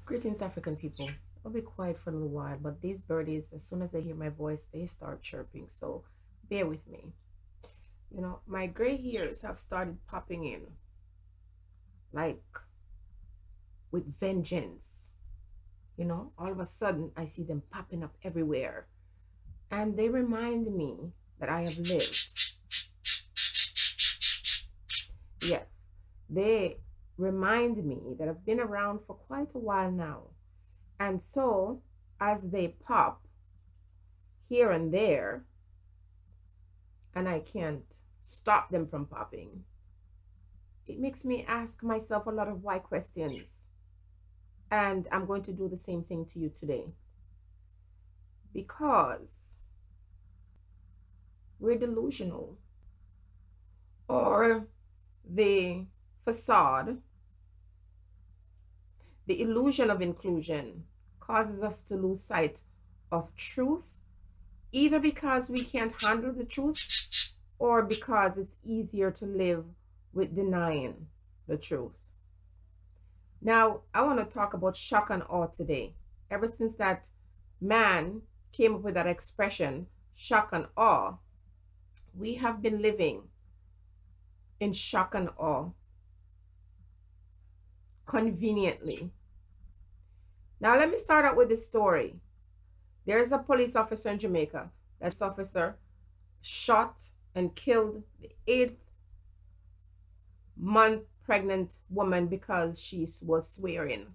Greetings, African people. I'll be quiet for a little while, but these birdies, as soon as they hear my voice, they start chirping. So bear with me. My gray hairs have started popping in like with vengeance. All of a sudden, I see them popping up everywhere. And they remind me that I have lived. Yes, they remind me that I've been around for quite a while now. And so, as they pop here and there, and I can't stop them from popping, it makes me ask myself a lot of why questions. And I'm going to do the same thing to you today because we're delusional, or the facade, the illusion of inclusion causes us to lose sight of truth, either because we can't handle the truth or because it's easier to live with denying the truth. Now, I want to talk about shock and awe today. Ever since that man came up with that expression, shock and awe, we have been living in shock and awe conveniently. Now, let me start out with this story. There's a police officer in Jamaica. That officer shot and killed the 8th-month pregnant woman because she was swearing.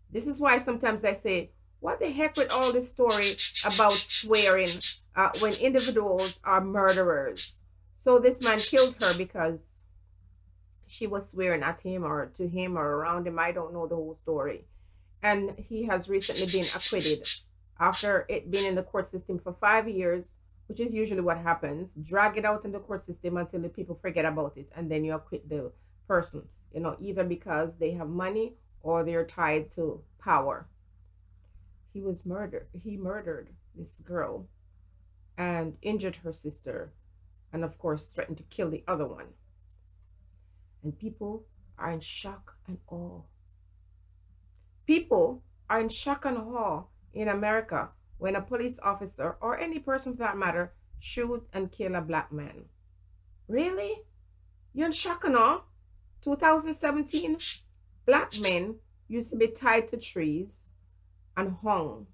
This is why sometimes I say, what the heck with all this story about swearing when individuals are murderers? So this man killed her because she was swearing at him or to him or around him. I don't know the whole story. And he has recently been acquitted after it being in the court system for 5 years, which is usually what happens. Drag it out in the court system until the people forget about it, and then you acquit the person, either because they have money or they're tied to power. He was murdered. He murdered this girl and injured her sister, and of course threatened to kill the other one. And people are in shock and awe. People are in shock and awe in America when a police officer, or any person for that matter, shoot and kill a black man. Really? You're in shock and awe? 2017, black men used to be tied to trees and hung.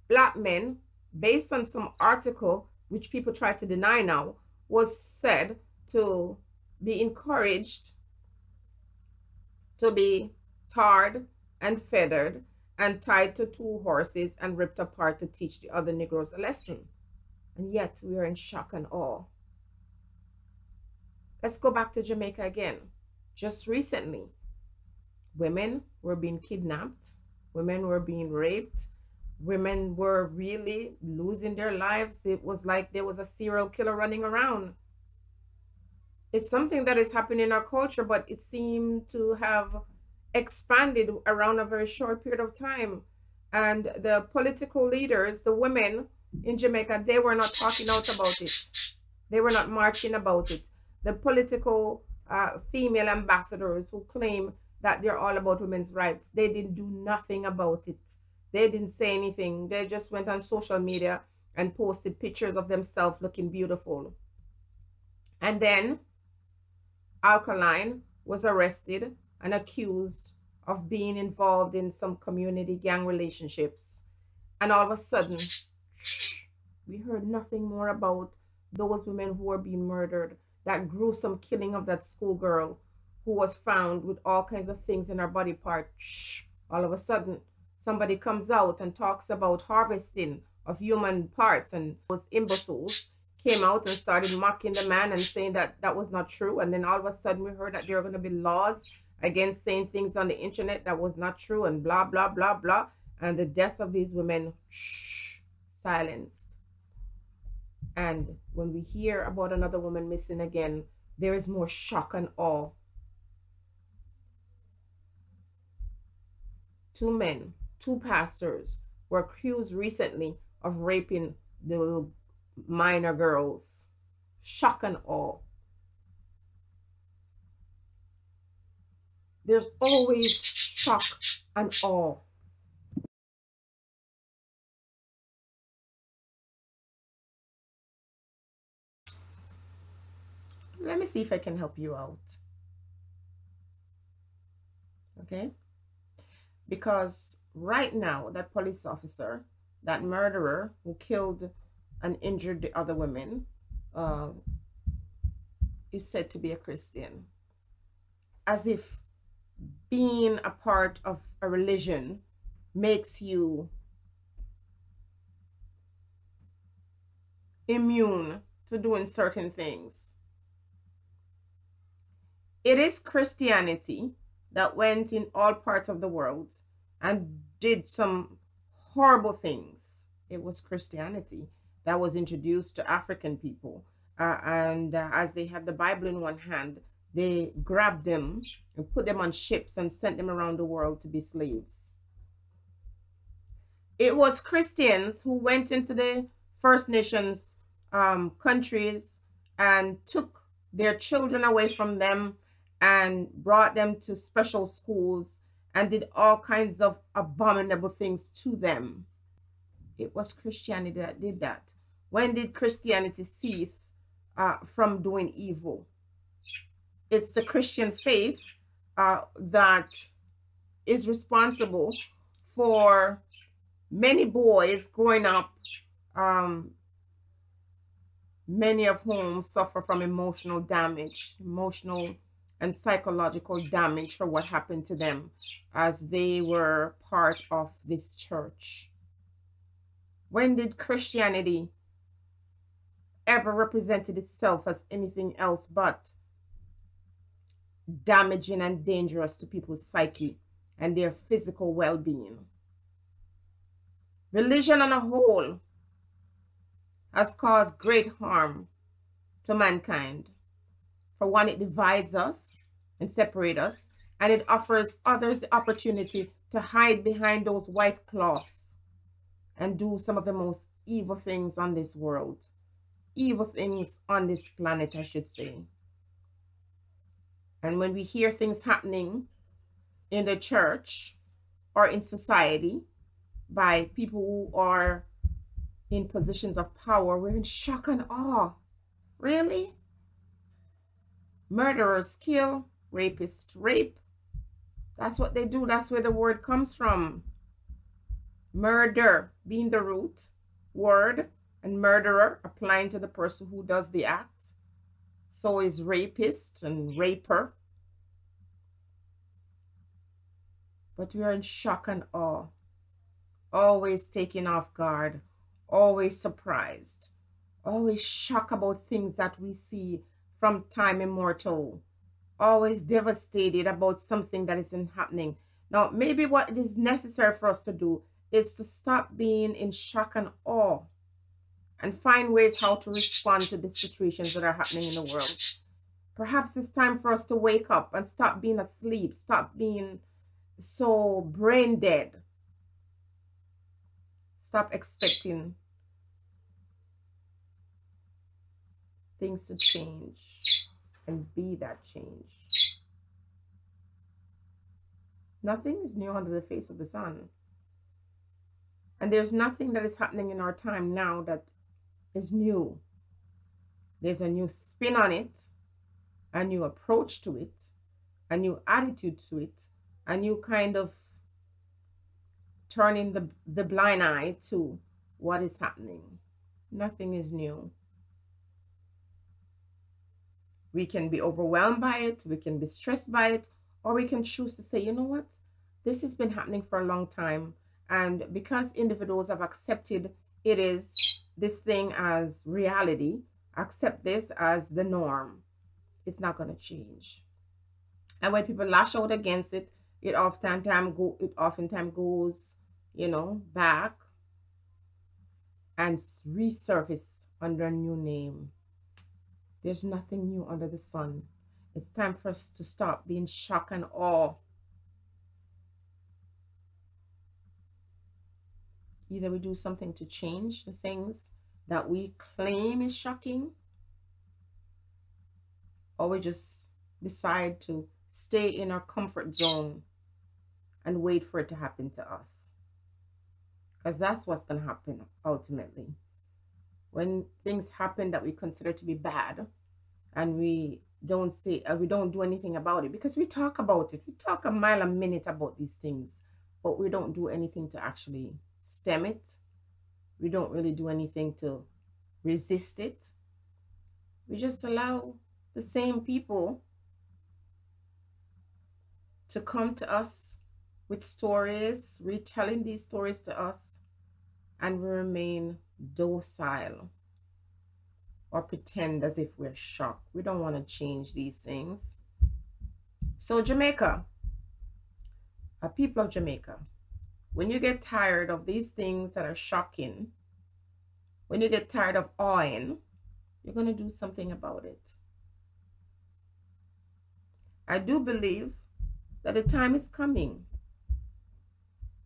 Black men, based on some article which people try to deny now, was said to be encouraged to be tarred and feathered and tied to 2 horses and ripped apart to teach the other Negroes a lesson. And yet we are in shock and awe. Let's go back to Jamaica again. Just recently, women were being kidnapped, women were being raped, women were really losing their lives. It was like there was a serial killer running around. It's something that is happening in our culture, but it seemed to have expanded around a very short period of time. And the political leaders, the women in Jamaica, they were not talking out about it. They were not marching about it. The political female ambassadors who claim that they're all about women's rights, they didn't do nothing about it. They didn't say anything. They just went on social media and posted pictures of themselves looking beautiful. And then Alkaline was arrested and accused of being involved in some community gang relationships. And all of a sudden, we heard nothing more about those women who were being murdered, that gruesome killing of that schoolgirl who was found with all kinds of things in her body part. All of a sudden, somebody comes out and talks about harvesting of human parts, and those imbeciles came out and started mocking the man and saying that that was not true. And then all of a sudden we heard that there are going to be laws against saying things on the internet that was not true, and blah, blah, blah, blah. And the death of these women, silenced. And when we hear about another woman missing again, there is more shock and awe. 2 men, 2 pastors were accused recently of raping the little minor girls. Shock and awe. there's always shock and awe. Let me see if I can help you out. Okay? Because right now, that police officer, that murderer who killed and injured the other women, uh, is said to be a Christian. As if being a part of a religion makes you immune to doing certain things. It is Christianity that went in all parts of the world and did some horrible things. It was Christianity that was introduced to African people. And as they had the Bible in one hand, they grabbed them and put them on ships and sent them around the world to be slaves. It was Christians who went into the First Nations countries and took their children away from them and brought them to special schools and did all kinds of abominable things to them. It was Christianity that did that. When did Christianity cease from doing evil? It's the Christian faith that is responsible for many boys growing up, many of whom suffer from emotional damage, emotional and psychological damage for what happened to them as they were part of this church. When did Christianity ever represented itself as anything else but damaging and dangerous to people's psyche and their physical well-being? Religion on a whole has caused great harm to mankind. For one, it divides us and separates us, and it offers others the opportunity to hide behind those white cloth and do some of the most evil things on this world. Evil things on this planet, I should say. And when we hear things happening in the church or in society by people who are in positions of power, we're in shock and awe. Really? Murderers kill, rapists rape. That's what they do. That's where the word comes from. Murder being the root word, and murderer applying to the person who does the act. So is rapist and raper. But we are in shock and awe, always taken off guard, always surprised, always shocked about things that we see from time immortal, always devastated about something that isn't happening. Now, maybe what is necessary for us to do is to stop being in shock and awe and find ways how to respond to the situations that are happening in the world. Perhaps it's time for us to wake up and stop being asleep, stop being so brain dead. Stop expecting things to change and be that change. Nothing is new under the face of the sun. And there's nothing that is happening in our time now that is new. There's a new spin on it, a new approach to it, a new attitude to it, a new kind of turning the blind eye to what is happening. Nothing is new. We can be overwhelmed by it, we can be stressed by it, or we can choose to say, you know what, this has been happening for a long time, and because individuals have accepted it is this thing as reality, accept this as the norm, it's not going to change. And when people lash out against it, it oftentimes goes, back and resurface under a new name. There's nothing new under the sun. It's time for us to stop being shocked and awe. Either we do something to change the things that we claim is shocking, or we just decide to stay in our comfort zone and wait for it to happen to us. Because that's what's going to happen ultimately. When things happen that we consider to be bad, and we don't do anything about it, because we talk about it. We talk a mile a minute about these things, but we don't do anything to actually stem it. We don't really do anything to resist it. We just allow the same people to come to us with stories, retelling these stories to us, and we remain docile or pretend as if we're shocked. We don't want to change these things. So Jamaica, people of Jamaica, when you get tired of these things that are shocking, when you get tired of awing, you're going to do something about it. I do believe that the time is coming.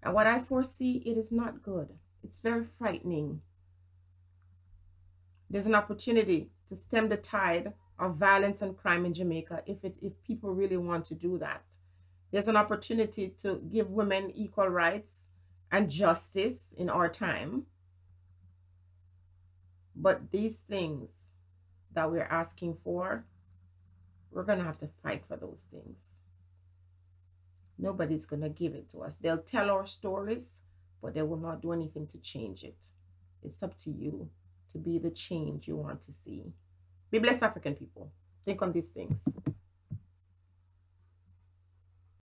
And what I foresee, it is not good. It's very frightening. There's an opportunity to stem the tide of violence and crime in Jamaica if people really want to do that. There's an opportunity to give women equal rights and justice in our time. But these things that we're asking for, we're going to have to fight for those things. Nobody's going to give it to us. They'll tell our stories, but they will not do anything to change it. It's up to you to be the change you want to see. Be blessed, African people. Think on these things.